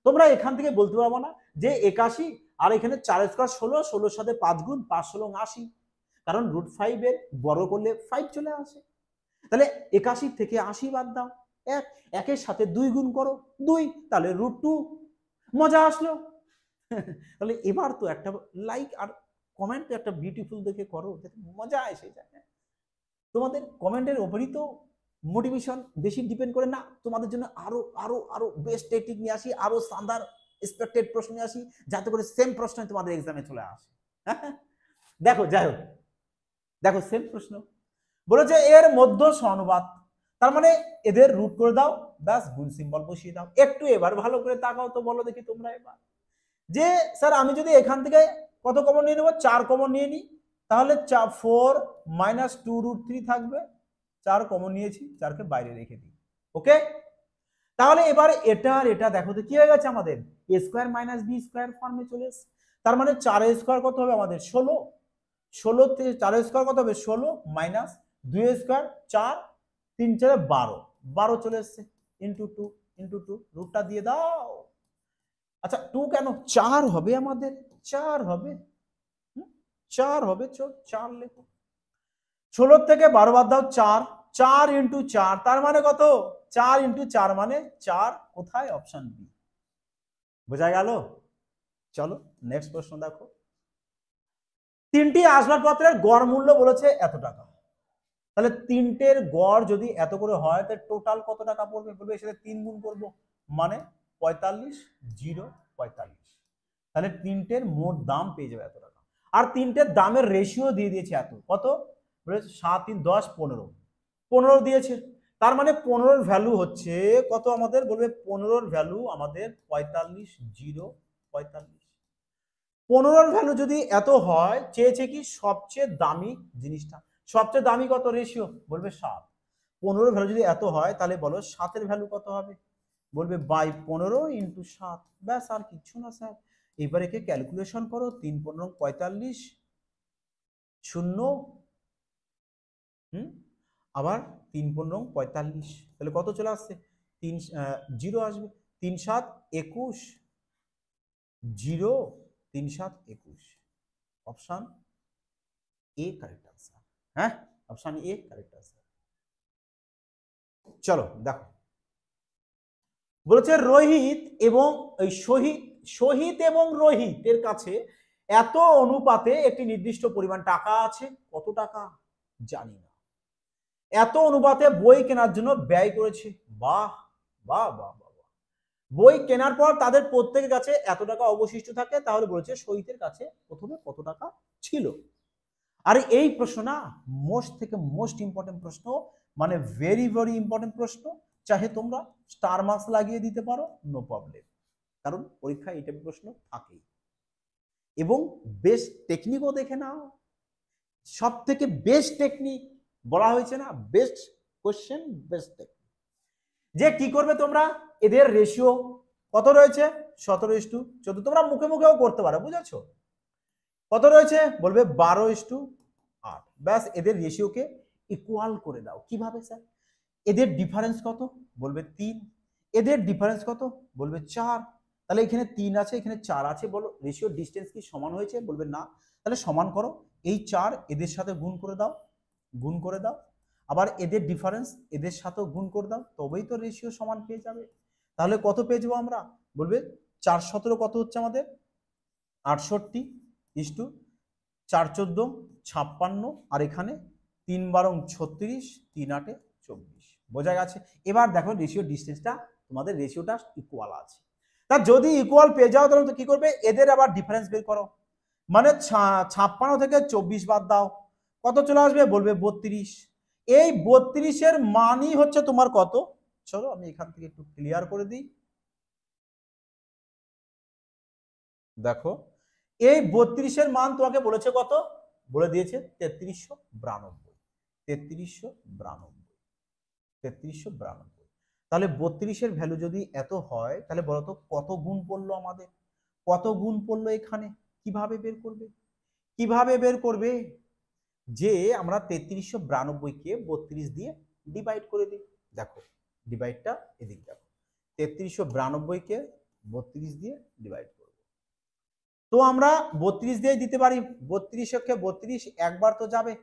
তোমরা এখান থেকে বলতে পারবো না যে 81 আর এখানে 4 স্কোয়ার 16, 16 সাথে 5 গুণ, 5 16 80, কারণ √5 এর বড় করলে 5 চলে আসে। তাহলে 81 থেকে 80 বাদ দাও, 1, 1 এর সাথে 2 গুণ করো, 2, তাহলে √2। মজা আসলো? তাহলে এবার তো একটা লাইক আর কমেন্ট একটা বিউটিফুল দেখে করো, যাতে মজা এসে যায়। তোমাদের কমেন্টের উপরই তো মোটিভেশন বেশি ডিপেন্ড করে না, তোমাদের জন্য আরো আরো আরো বেস্ট টেকনিক নিয়ে আসি, আরো শানদার এক্সপেক্টেড প্রশ্ন নিয়ে আসি, যাতে করে সেম প্রশ্ন তোমাদের এক্সামে চলে আসে। দেখো, যাই হোক, দেখো সেম প্রশ্ন বলেছে এর মধ্য সমানুপাত, তার মানে এদের রুট করে দাও, ব্যাস গুণ সিম্বল বসিয়ে দাও। একটু এবার ভালো করে তাকাও তো, বলো দেখি তোমরা এবার, যে স্যার আমি যদি এখান থেকে কত কমন নিয়ে নেবো? 4 কমন নিয়ে নিই, তাহলে 4 মাইনাস 2√3 থাকবে। 4 কমন নিয়েছি, 4 কে বাইরে রেখে দিই। ওকে, তাহলে এবার এটা আর এটা দেখো তো কি হয়ে গেছে আমাদের? a square minus B square ফর্মে চলে এসেছে। তার মানে 4 স্কোয়ার কত হবে আমাদের? 16। 16 থেকে 4 স্কোয়ার কত হবে? 16 মাইনাস 2 স্কোয়ার 4, 3 4 12, 12 চলে এসেছে। ইন্টু 2, ইন্টু 2, রুটটা দিয়ে দাও। আচ্ছা 2 কেন? 4 হবে আমাদের, 4 হবে, 4 হবে। 4 লেখো। 16 থেকে 12 বাদ দাও, 4, 4 ইন্টু 4 তার মানে কত? 4 ইন্টু 4 মানে 4, কোথায়? Option B. বোঝা গেল? চলো নেক্সট প্রশ্ন দেখো। তিনটি আসবাবপত্রের গড় মূল্য বলেছে এত টাকা। তাহলে তিনটের গড় যদি এত করে হয় তাহলে টোটাল কত টাকা পড়বে? বলবে সেটা 3 গুণ করবো, মানে 45, 0, 45। তাহলে তিনটের মোট দাম পেয়ে যাবে এত টাকা। আর তিনটের দামের রেশিও দিয়ে দিয়েছে এত, কত? বলেছে 7, 3, 10, 15। 15 দিয়েছে, তার মানে 15-র ভ্যালু হচ্ছে কত আমাদের? বলবে 15-র ভ্যালু আমাদের 45, 0, 45। 15-র ভ্যালু যদি এত হয়, চেয়েছে কি সবচেয়ে দামি জিনিসটা। সবচেয়ে দামি কত রেশিও? বলবে 7। 15-র ভ্যালু যদি এত হয় তাহলে বলো 7-এর ভ্যালু কত হবে? বলবে বাই 15 ইন্টু 7। ব্যাস, আর কিছু না স্যার। এবারে কে ক্যালকুলেশন করো, 3 15 45, 0, আবার 3 15 45, তাহলে কত চলে আসছে? 3 0 আসবে। 3 7 21, 0, 3 7 21। Option A correct answer. হ্যাঁ, অপশন এ কারেক্ট আনসার। চলো দেখো, বলেছে রোহিত এবং শহীদ এবং রোহিতের কাছে এত অনুপাতে একটি নির্দিষ্ট পরিমাণ টাকা আছে। কত টাকা জানি না। এত অনুপাতে বই কেনার জন্য ব্যয় করেছে। বাহ বাহ বাহ বাহ। বই কেনার পর তাদের প্রত্যেকের কাছে এত টাকা অবশিষ্ট থাকে। তাহলে বলেছে শহীদের কাছে প্রথমে কত টাকা ছিল। আর এই প্রশ্ন না মোস্ট থেকে মোস্ট ইম্পর্টেন্ট প্রশ্ন, মানে ভেরি ভেরি ইম্পর্টেন্ট প্রশ্ন। চাহে তোমরা স্টার মার্কস লাগিয়ে দিতে পারো, নো প্রবলেম, কারণ পরীক্ষায় এই টাইপের প্রশ্ন থাকেই। এবং বেস্ট টেকনিকও দেখে নাও, সব থেকে বেস্ট টেকনিক বলা হয়েছে না, বেস্ট কোশ্চেন বেস্ট টেকনিক। যে কি করবে তোমরা, এদের রেশিও কত রয়েছে? 17:14। তোমরা মুখে মুখেও করতে পারো, বুঝেছো? কত রয়েছে? বলবে 12:8। ব্যাস, এদের রেশিওকে ইকুয়াল করে দাও। কিভাবে স্যার? এদের ডিফারেন্স কত? বলবে 3। এদের ডিফারেন্স কত? বলবে 4। তাহলে এখানে 3 আছে, এখানে 4 আছে, বলো রেশিও ডিস্টেন্স কি সমান হয়েছে? বলবে না। তাহলে সমান করো, এই 4 এদের সাথে গুণ করে দাও, গুণ করে দাও। আবার এদের ডিফারেন্স এদের সাথেও গুণ করে দাও, তবেই তো রেশিও সমান পেয়ে যাবে। তাহলে কত পেয়ে যাবো আমরা? বলবে 4 17 কত হচ্ছে আমাদের? 68, ইস্টু 4 14 56, আর এখানে 3 12 36, 3 8 24। বোঝা গেছে? এবার দেখো রেশিও ডিস্টেন্সটা, তোমাদের রেশিওটা ইকুয়াল আছে। তা যদি ইকুয়াল পেয়ে যাও তাহলে তো কি করবে? এদের আবার ডিফারেন্স বের করো, মানে 56 থেকে 24 বাদ দাও, কত চলে আসবে? বলবে 32। এই 32-এর মানই হচ্ছে তোমার কত? চলো আমি এখান থেকে একটু ক্লিয়ার করে দিই। দেখো, এই 32-এর মান তোমাকে বলেছে কত? বলে দিয়েছে 3392। 3392, 3392। তাহলে 32-এর ভ্যালু যদি এত হয়, তাহলে বলতো কত গুণ পড়লো আমাদের? কত গুণ পড়লো এখানে? কিভাবে বের করবে? কিভাবে বের করবে? যে আমরা 3392-কে 32 দিয়ে ডিভাইড করে দিই। দেখো ডিভাইডটা এদিক দেখো, 3392-কে 32 দিয়ে ডিভাইড করব। তো আমরা 32 দিয়ে দিতে পারি। 32-কে 32 একবার তো যাবে,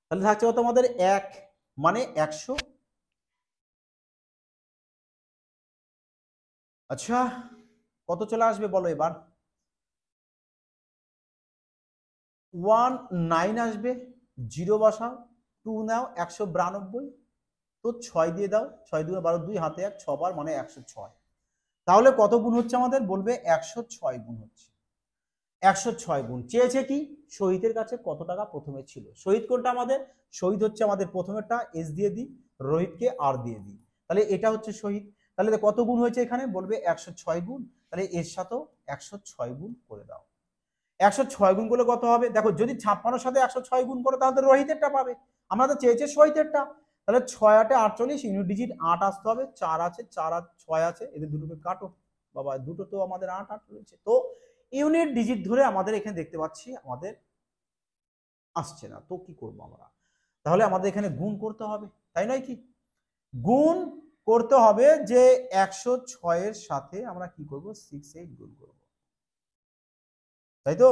তাহলে থাকছে কত আমাদের? 1, মানে 100। আচ্ছা, কত চলে আসবে বলো এবার? 19 আসবে, 0 বসাও, 2 নাও, 192। তো 6 দিয়ে দাও, 6 2 12, 2 হাতে 1, 6 বার মানে 106। তাহলে কত গুণ হচ্ছে আমাদের? বলবে 106 গুণ হচ্ছে। 106 গুণ। চেয়েছে কি শহীদের কাছে কত টাকা প্রথমে ছিল। শহীদ কোনটা আমাদের? শহীদ হচ্ছে আমাদের প্রথমেরটা, এস দিয়ে দিই, রোহিতকে আর দিয়ে দিই, তাহলে এটা হচ্ছে শহীদ। তাহলে কত গুণ হয়েছে এখানে? বলবে 106 গুণ। তাহলে এর সাথেও 106 গুণ করে দাও। 106 গুণ করলে কত হবে? দেখো, যদি 56-এর সাথে 106 গুণ করো তাহলে রোহিতেরটা পাবে। আমরা তো চেয়েছে শহীদেরটা। তাহলে 6 8 48, ইউনিট ডিজিট 8 আসতে হবে। 4 আছে, 4 আর 6 আছে, এদের দুটোকে কাটো বাবা, দুটো তো আমাদের 8 8 রয়েছে। তো ইউনিট ডিজিট ধরে আমাদের এখানে দেখতে পাচ্ছি আমাদের আসছে না। তো কি করব আমরা? তাহলে আমাদের এখানে গুণ করতে হবে, তাই নয় কি? গুণ করতে হবে, যে 106-এর সাথে আমরা কি করব? 6 8 গুণ করব, তাই তো?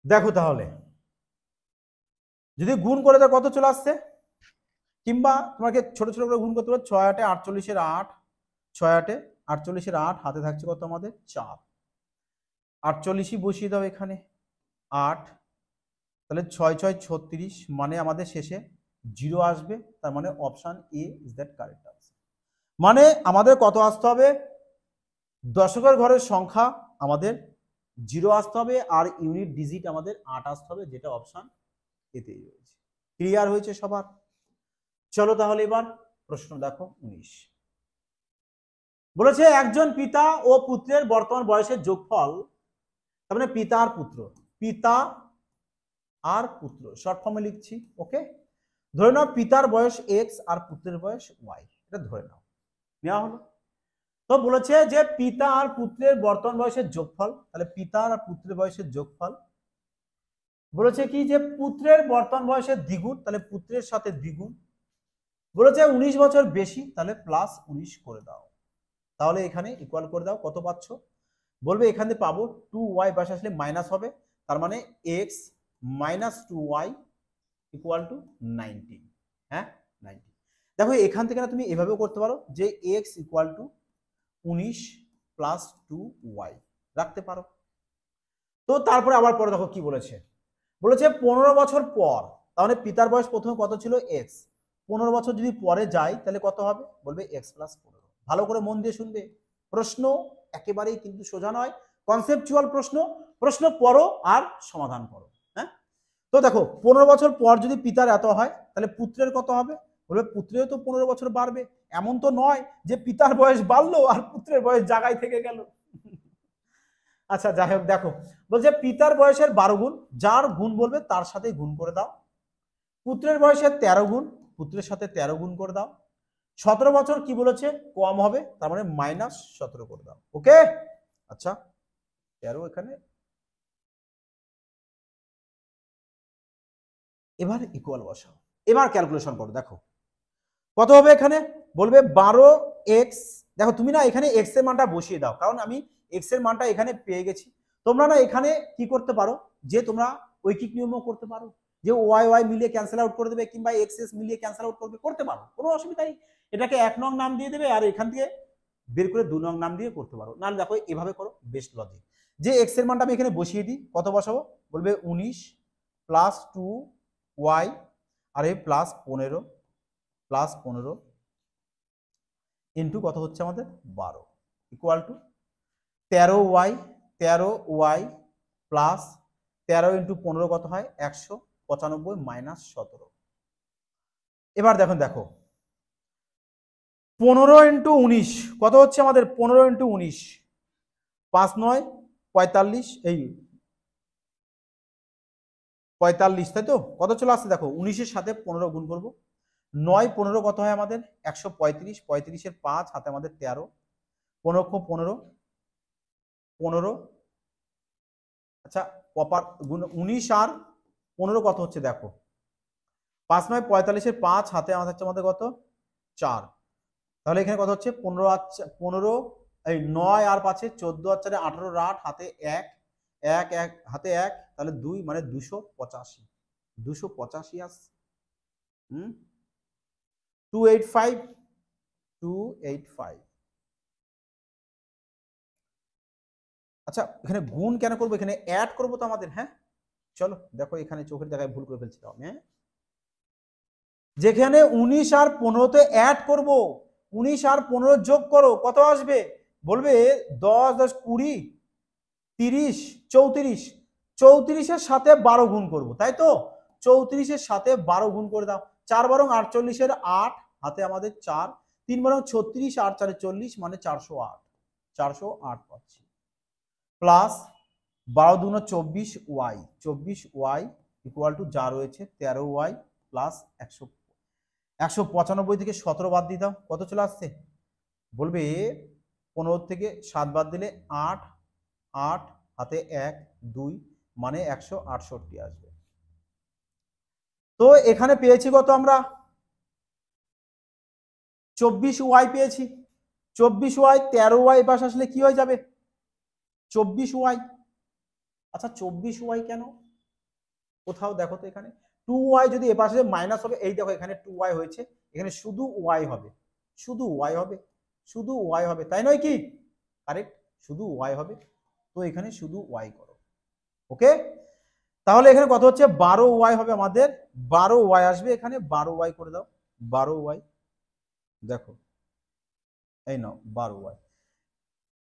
দেখো তাহলে যদি গুণ করে দেয় কত চলে আসছে, কিংবা তোমাকে ছোট ছোট করে গুণ করতে পারো। 6 8 48 8, 6 8 48 8, হাতে থাকছে কত আমাদের 4, 48 বসিয়ে দাও এখানে 8, তাহলে 6 6 36, মানে আমাদের শেষে 0 আসবে, তার মানে option A is that correct answer. মানে আমাদের কত আসতে হবে, দশকের ঘরের সংখ্যা আমাদের 0 আসতে হবে, আর ইউনিট ডিজিট আমাদের 8 আসতে হবে, যেটা অপশন এতেই রয়েছে। ক্লিয়ার হয়েছে সবার? চলো তাহলে এবার প্রশ্ন দেখো 19। বলেছে একজন পিতা ও পুত্রের বর্তমান বয়সের যোগফল, তার মানে পিতা আর পুত্র, পিতা আর পুত্র শর্ট ফর্মে লিখছি। ওকে, ধরে নাও পিতার বয়স এক্স আর পুত্রের বয়স ওয়াই, এটা ধরে নাও, নেওয়া হলো। তো বলেছে যে পিতা আর পুত্রের বর্তমান বয়সের যোগফল, তাহলে পিতা আর পুত্রের বয়সের যোগফল। বলেছে কি যে পুত্রের বর্তমান বয়সের দ্বিগুণ, তাহলে পুত্রের সাথে দ্বিগুণ। বলেছে 19 বছর বেশি, তাহলে প্লাস 19 করে দাও। তাহলে এখানে ইকুয়াল করে দাও, কত পাচ্ছ? বলবে এখানে পাবো 2y, পাশে আসলে মাইনাস হবে, তার মানে x minus 2y equal to 19। হ্যাঁ 19। দেখো এখান থেকে না তুমি এভাবেও করতে পারো যে x equal to 19 plus 2y রাখতে পারো। তো তারপরে আবার পরে দেখো কি বলেছে, বলেছে 15 বছর পর, তাহলে পিতার বয়স প্রথমে কত ছিল x, 15 বছর যদি পরে যায় তাহলে কত হবে, বলবে x প্লাস 15। ভালো করে মন দিয়ে শুনবে, প্রশ্ন একেবারেই কিন্তু সোজা নয়, কনসেপচুয়াল প্রশ্ন, প্রশ্ন পড়ো আর সমাধান করো। হ্যাঁ, তো দেখো 15 বছর পর যদি পিতার এত হয় তাহলে পুত্রের কত হবে, বলবে পুত্রের তো 15 বছর বাড়বে। এমন তো নয় যে পিতার বয়স বাড়লো আর পুত্রের বয়স জায়গায় থেকে গেল। আচ্ছা যাই হোক, দেখো বলছে পিতার বয়সের 12 গুণ, যার গুণ বলবে তার সাথে গুণ করে দাও। পুত্রের বয়সের 13 গুণ, পুত্রের সাথে 13 গুণ করে দাও। 17 বছর কি বলেছে কম হবে, তার মানে মাইনাস 17 করে দাও। ওকে, আচ্ছা 13 এখানে, এবার ইকুয়াল বসাও, এবার ক্যালকুলেশন করো। দেখো কত হবে এখানে, বলবে 12x, দেখো তুমি না এখানে x এর মানটা বসিয়ে দাও, কারণ আমি x এর মানটা এখানে পেয়ে গেছি। তোমরা না এখানে কি করতে পারো, যে তোমরা ঐকিক নিয়মও করতে পারো, যে ওয়াই ওয়াই মিলিয়ে ক্যান্সেল আউট করে দেবে, কিংবা এক্স এস মিলিয়ে ক্যান্সেল আউট করবে, করতে পারো, কোনো অসুবিধা নেই। এটাকে 1 নং নাম দিয়ে দেবে আর এখান থেকে বের করে 2 নং নাম দিয়ে করতে পারো। না দেখো এভাবে করো, বেস্ট লজিক। যে এক্স এর মানটা আমি এখানে বসিয়ে দিই, কত বসাবো, বলবে 19 প্লাস 2y, আর এই প্লাস 15 প্লাস 15 ইন্টু কত হচ্ছে আমাদের 12 equal to 13y, 13y plus 13 into 15 কত হয় 195 মাইনাস 17। এবার দেখো দেখো 15 ইন্টু 19 কত হচ্ছে আমাদের, 15 ইন্টু 19 5 9 45, এই 45, তাই তো কত চলে আসছে দেখো, 19-এর সাথে 15 গুণ করবো, 9 15 কত হয় আমাদের 135, 35-এর 5, হাতে আমাদের 13, 15 15 15, আচ্ছা প্রপার গুণ 19 আর 15 কত হচ্ছে দেখো, 5 9 45-এর 5, হাতে আমাদের হচ্ছে আমাদের কত 4, তাহলে এখানে কত হচ্ছে 15 আর 15, এই 9 আর 5-এ 14 আর 4-এ 18, 8 হাতে 1 1 1 হাতে 1, তাহলে 2 মানে 285, 285 আসছে। 285, 285। আচ্ছা এখানে গুণ কেন করবো, এখানে অ্যাড করবো তো আমাদের। হ্যাঁ চলো দেখো এখানে চোখের জায়গায় ভুল করে ফেলছিলাম। হ্যাঁ, যেখানে 19 আর 15-তে অ্যাড করব, 19 আর 15 যোগ করো, কত আসবে, বলবে 10 10 20 30 34, 34-এর সাথে 12 গুণ করব, তাই তো 34-এর সাথে 12 গুণ করে দাও, 4 বারং 48-এর 8, হাতে আমাদের 4, 3 বারং 36 আর 4 40, মানে 408, 408 পাচ্ছি, প্লাস 12 দুগুণ 24y, 24y ইকুয়াল টু যা রয়েছে 13y প্লাস 195 থেকে 17 বাদ দিয়ে দাও, কত চলে আসছে, বলবে 15 থেকে 7 বাদ দিলে 8, 8 হাতে 1 2, মানে 168 আসবে। তো এখানে পেয়েছি কত আমরা, 24y পেয়েছি, 24y 13y পাশে আসলে কি হয়ে যাবে 24y। আচ্ছা 24y কেন, কোথাও দেখো তো এখানে 2y যদি এ পাশে মাইনাস হবে, এই দেখো এখানে 2y হয়েছে, এখানে শুধু y হবে, শুধু y হবে, শুধু y হবে, তাই নয় কি? কারেক্ট, শুধু y হবে। তো এখানে শুধু y করো। ওকে, তাহলে এখানে কত হচ্ছে 12y হবে আমাদের, 12y আসবে এখানে, 12y করে দাও, 12y, দেখো এই নাও 12y।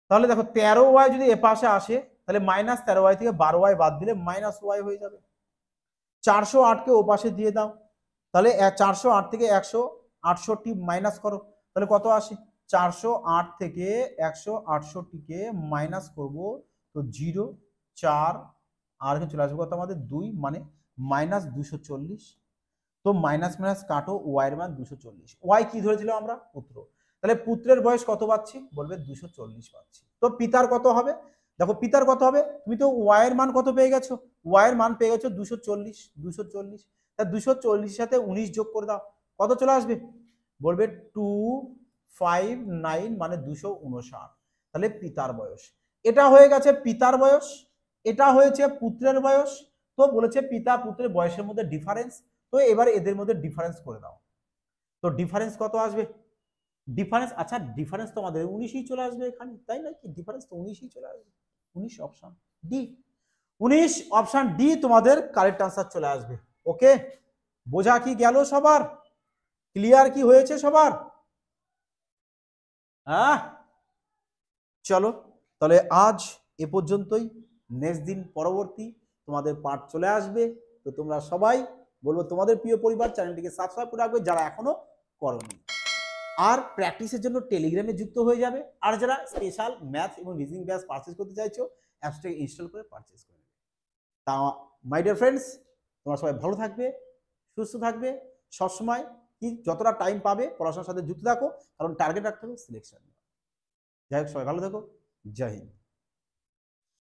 তাহলে দেখো 13y যদি এ পাশে আসে তাহলে মাইনাস 13y থেকে 12y বাদ দিলে মাইনাস y হয়ে যাবে। 408কে ও পাশে দিয়ে দাও, তাহলে 408 থেকে 168 মাইনাস করো, তাহলে কত আসে? 408 থেকে 168কে মাইনাস করব, তো 0 4 আর এখানে চলে আসবে কত আমাদের 2, মানে মাইনাস 240। তো মাইনাস মাইনাস কাটো, ওয়াই এর মান 240। ওয়াই কি ধরেছিল আমরা? পুত্র। তাহলে পুত্রের বয়স কত পাচ্ছি? বলবে 240 পাচ্ছি। তো পিতার কত হবে? দেখো পিতার কত হবে, তুমি তো ওয়াই এর মান কত পেয়ে গেছো? ওয়াই এর মান পেয়ে গেছো 240, 240। তা 240 সাথে 19 যোগ করে দাও, কত চলে আসবে? বলবে 259, মানে 259। তাহলে পিতার বয়স এটা হয়ে গেছে, পিতার বয়স এটা হয়েছে পুত্রের বয়স। তো বলেছে পিতা পুত্রের বয়সের মধ্যে ডিফারেন্স, তো এবার এদের মধ্যে ডিফারেন্স করে দাও। তো ডিফারেন্স কত আসবে? ডিফারেন্স, আচ্ছা ডিফারেন্স তো আমাদের 19ই চলে আসবে এখানে, তাই না কি? ডিফারেন্স তো 19ই চলে আসবে, 19 অপশন ডি, 19 অপশন ডি তোমাদের কারেক্ট আনসার চলে আসবে। ওকে, বোঝা কি গেল সবার? ক্লিয়ার কি হয়েছে সবার? হ্যাঁ, চলো তাহলে আজ এ পর্যন্তই। নেক্সট দিন পরবর্তী তোমাদের পার্ট চলে আসবে। তো তোমরা সবাই বলবো তোমাদের প্রিয় পরিবার চ্যানেলটিকে সাবস্ক্রাইব করে রাখবে যারা এখনো করোনি, আর প্র্যাকটিসের জন্য টেলিগ্রামে যুক্ত হয়ে যাবে। আর যারা স্পেশাল ম্যাথ এবং রিজনিং ব্যাচ পারচেজ করতে চাইছো, অ্যাপসটাকে ইনস্টল করে পারচেজ করে নেবে। তা মাই ডিয়ার ফ্রেন্ডস, তোমরা সবাই ভালো থাকবে, সুস্থ থাকবে, সবসময় কি যতটা টাইম পাবে পড়াশোনার সাথে যুক্ত থাকো, কারণ টার্গেট রাখতে হবে সিলেকশন। যাই হোক, সবাই ভালো থাকো, জয় হিন্দ।